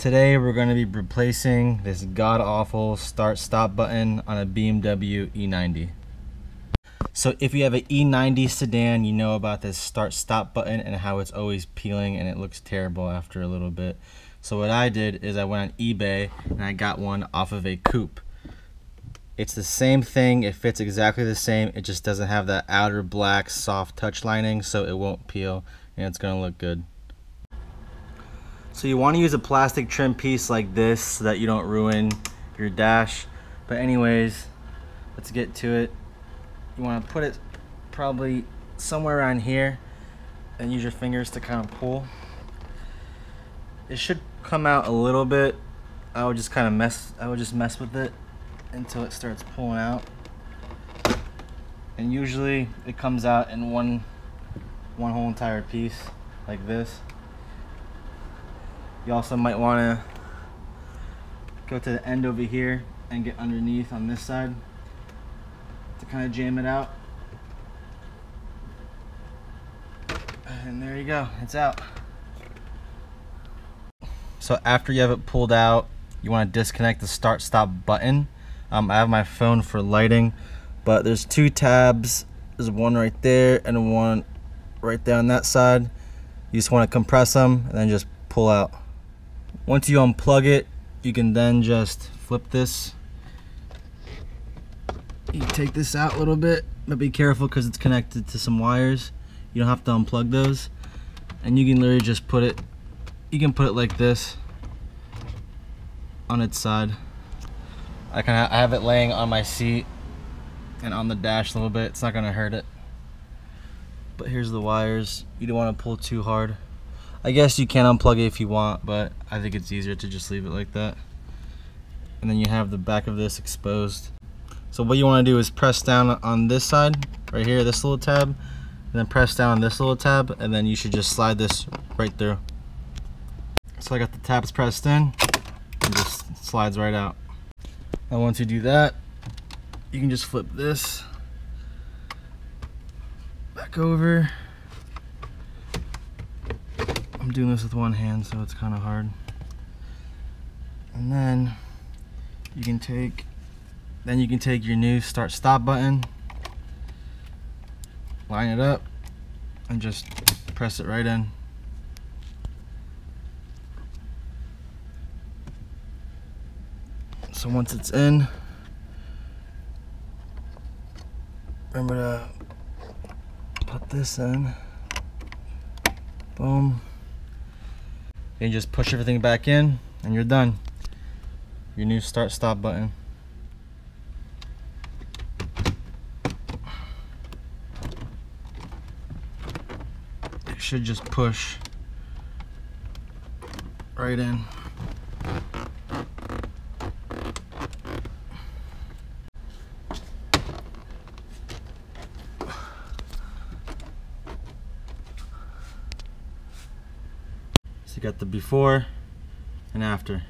Today we're going to be replacing this god-awful start-stop button on a BMW E90. So if you have an E90 sedan, you know about this start-stop button and how it's always peeling and it looks terrible after a little bit. So what I did is I went on eBay and I got one off of a coupe. It's the same thing, it fits exactly the same, it just doesn't have that outer black soft touch lining, so it won't peel and it's going to look good. So you want to use a plastic trim piece like this so that you don't ruin your dash. But anyways, let's get to it. You want to put it probably somewhere around here and use your fingers to kind of pull. It should come out a little bit. I would just mess with it until it starts pulling out. And usually it comes out in one whole entire piece like this. You also might want to go to the end over here and get underneath on this side to kind of jam it out. And there you go, it's out. So after you have it pulled out, you want to disconnect the start-stop button. I have my phone for lighting, but there's two tabs. There's one right there and one right there on that side. You just want to compress them and then just pull out. Once you unplug it, you can then just flip this. You take this out a little bit, but be careful because it's connected to some wires. You don't have to unplug those. And you can literally just put it, you can put it like this on its side. I have it laying on my seat and on the dash a little bit. It's not gonna hurt it. But here's the wires. You don't want to pull too hard. I guess you can unplug it if you want, but I think it's easier to just leave it like that. And then you have the back of this exposed. So what you want to do is press down on this side, right here, this little tab, and then press down on this little tab, and then you should just slide this right through. So I got the tabs pressed in, and just slides right out. And once you do that, you can just flip this back over. I'm doing this with one hand, so it's kind of hard. And then you can take your new start-stop button, line it up, and just press it right in. So once it's in, remember to put this in. Boom. And you just push everything back in and you're done. Your new start-stop button. It should just push right in. So you got the before and after.